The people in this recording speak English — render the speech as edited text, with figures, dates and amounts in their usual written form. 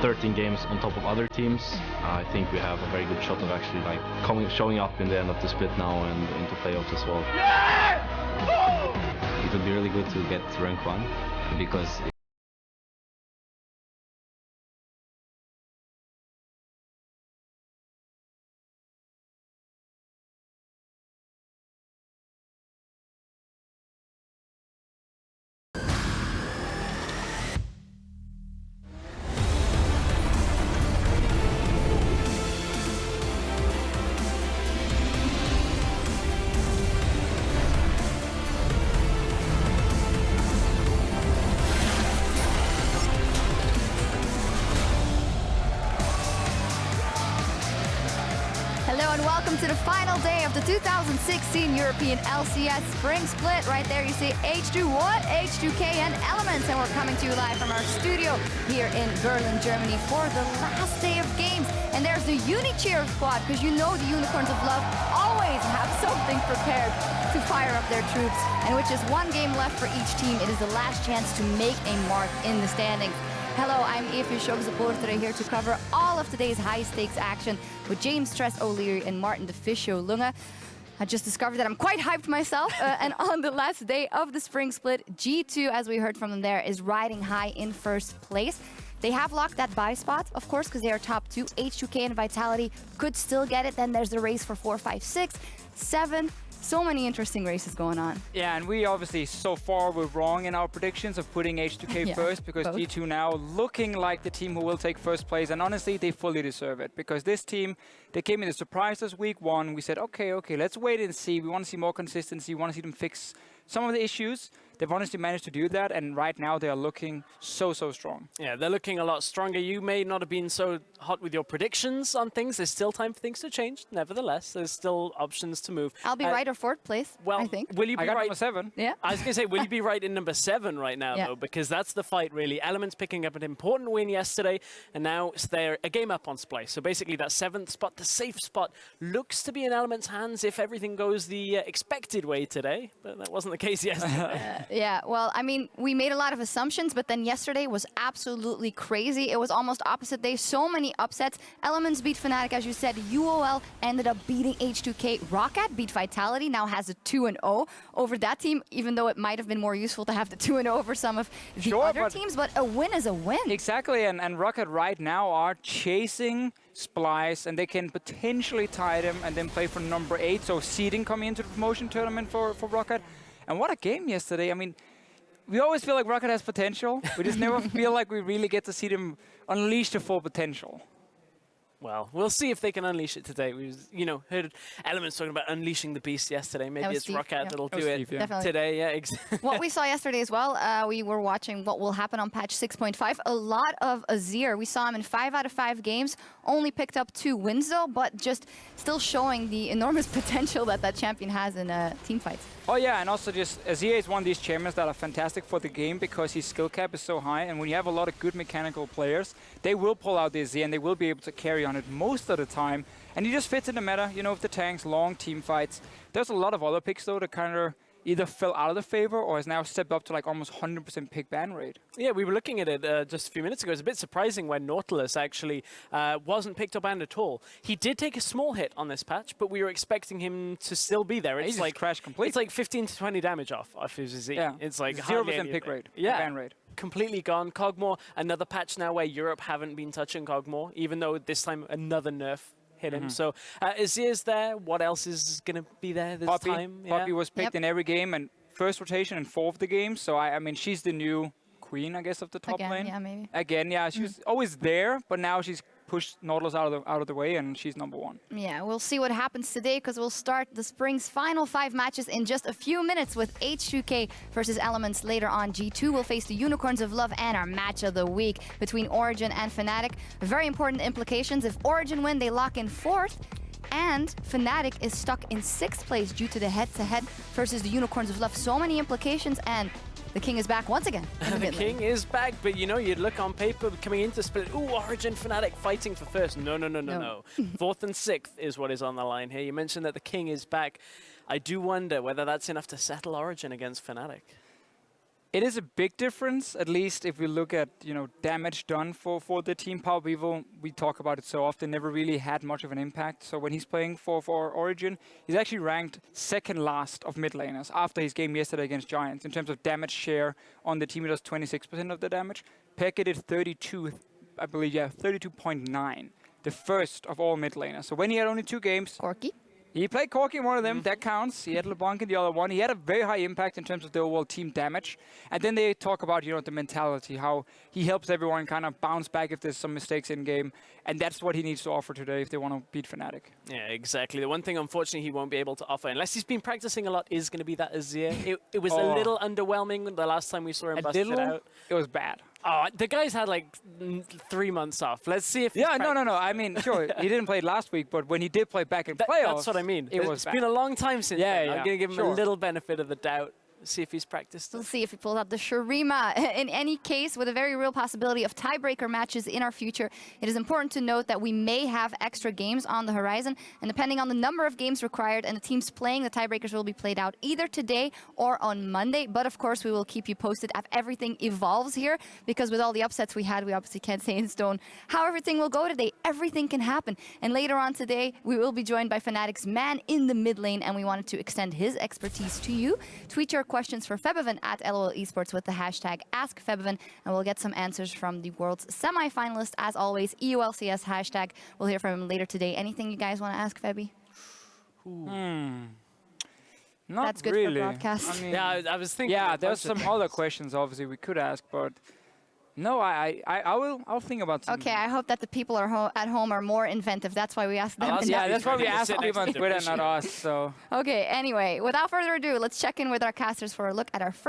13 games on top of other teams, I think we have a very good shot of actually like showing up in the end of the split now and into playoffs as well. It would be really good to get rank 1 because Hello and welcome to the final day of the 2016 European LCS Spring Split. Right there you see H2What, H2K and Elements, and we're coming to you live from our studio here in Berlin, Germany for the last day of games. And there's the Uni-Cheer squad, because you know the Unicorns of Love always have something prepared to fire up their troops. And with just one game left for each team, it is the last chance to make a mark in the standings. Hello, I'm Eva Schogsupporter here to cover all of today's high-stakes action with James Tress O'Leary and Martin the Fisho Lunge. I just discovered that I'm quite hyped myself, and on the last day of the spring split, G2, as we heard from them there, is riding high in first place. They have locked that buy spot, of course, because they are top 2. H2K and Vitality could still get it. Then there's the race for 4, 5, 6, 7. So many interesting races going on. Yeah, and we obviously so far were wrong in our predictions of putting H2K first, because both. G2 now looking like the team who will take first place, and honestly they fully deserve it, because this team, they came in to surprise us week 1. We said okay, let's wait and see. We want to see more consistency, we want to see them fix some of the issues. They've honestly managed to do that, and right now they are looking so strong. Yeah, they're looking a lot stronger. You may not have been so hot with your predictions on things. There's still time for things to change. Nevertheless, there's still options to move. I'll be right or 4th place, well, I think. Will you be I got right? number 7. Yeah. I was going to say, will you be right in number 7 right now, though? Because that's the fight, really. Elements picking up an important win yesterday, and now they're a game up on Splice. So basically that 7th spot, the safe spot, looks to be in Elements' hands if everything goes the expected way today. But that wasn't the case yesterday. Yeah, well, I mean, we made a lot of assumptions, but then yesterday was absolutely crazy. It was almost opposite day. So many upsets. Elements beat Fnatic, as you said. UOL ended up beating H2K. Roccat beat Vitality, now has a 2-0 over that team, even though it might have been more useful to have the 2-0 over some of the other teams, but a win is a win. Exactly, and Rocket right now are chasing Splice, and they can potentially tie them and then play for number 8, so seeding coming into the promotion tournament for Rocket. And what a game yesterday. I mean, we always feel like Rocket has potential. We just never feel like we really get to see them unleash their full potential. Well, we'll see if they can unleash it today. We, heard Elements talking about unleashing the beast yesterday. Maybe it's Roccat that'll do it today. Yeah, exactly. What we saw yesterday as well, we were watching what will happen on patch 6.5. A lot of Azir. We saw him in 5 out of 5 games. Only picked up 2 wins though, but just still showing the enormous potential that champion has in team fights. Oh yeah, and also just Azir is one of these champions that are fantastic for the game because his skill cap is so high, and when you have a lot of good mechanical players, they will pull out the Azir and they will be able to carry on it most of the time. And he just fits in the meta, with the tanks, long team fights. There's a lot of other picks though that kind of either fell out of the favor or has now stepped up to like almost 100% pick ban rate. Yeah, we were looking at it just a few minutes ago. It's a bit surprising when Nautilus actually wasn't picked up banned at all. He did take a small hit on this patch, but we were expecting him to still be there. It's like crashed completely. It's like 15 to 20 damage off his Z. Yeah. It's like 0% pick rate. Yeah. Ban rate. Completely gone. Cogmore, another patch now where Europe haven't been touching Cogmore, even though this time another nerf hit him. So Azir's there. What else is going to be there this time? Poppy was picked in every game and first rotation in 4 of the games. So I mean, she's the new queen, I guess, of the top lane. Yeah, maybe. Again, yeah, she was always there, but now she's pushed Nautilus out of the way, and she's number 1. Yeah, we'll see what happens today, because we'll start the spring's final 5 matches in just a few minutes with H2K versus Elements. Later on, G2 will face the Unicorns of Love, and our match of the week between Origin and Fnatic. Very important implications. If Origin win, they lock in 4th. And Fnatic is stuck in 6th place due to the head-to-head versus the Unicorns of Love. So many implications, and the King is back once again. The King is back, but you'd look on paper coming into split. Ooh, Origin Fnatic fighting for first. No. 4th and 6th is what is on the line here. You mentioned that the King is back. I do wonder whether that's enough to settle Origin against Fnatic. It is a big difference, at least if we look at, damage done for the team. Power Bevo, we talk about it so often, never really had much of an impact. So when he's playing for Origin, he's actually ranked second last of mid laners after his game yesterday against Giants in terms of damage share on the team. He does 26% of the damage. Pekka did 32, I believe, 32.9, the first of all mid laners. So when he had only 2 games, Corki. he played Corki in one of them, that counts. He had LeBlanc in the other one. He had a very high impact in terms of the overall team damage. And then they talk about, the mentality, how he helps everyone kind of bounce back if there's some mistakes in game. And that's what he needs to offer today if they want to beat Fnatic. Yeah, exactly. The one thing, unfortunately, he won't be able to offer, unless he's been practicing a lot, is going to be that Azir. It was a little underwhelming the last time we saw him bust it out. It was bad. Oh, the guy's had like 3 months off. Let's see if... Yeah, no. I mean, sure, he didn't play last week, but when he did play back in playoffs... That's what I mean. It's been a long time since then. I'm going to give him a little benefit of the doubt. See if he's practiced. We'll see if he pulls out the Shurima. In any case, with a very real possibility of tiebreaker matches in our future, it is important to note that we may have extra games on the horizon, and depending on the number of games required and the teams playing, the tiebreakers will be played out either today or on Monday. But of course, we will keep you posted as everything evolves here, because with all the upsets we had, we obviously can't say in stone how everything will go today. Everything can happen. And later on today, we will be joined by Fnatic's man in the mid lane, and we wanted to extend his expertise to you. Tweet your questions for Febiven at LOL Esports with the hashtag AskFebiven, and we'll get some answers from the world's semi-finalist. As always, EULCS hashtag. We'll hear from him later today. Anything you guys want to ask, Febby? Not That's good really. for broadcast. I mean, yeah, I was thinking... Yeah, there's some other questions, obviously, we could ask, but... No, I'll think about something. Okay, I hope that the people at home are more inventive. That's why we asked them. Yeah, that's why we asked people on Twitter, not us. So. Okay, anyway, without further ado, let's check in with our casters for a look at our first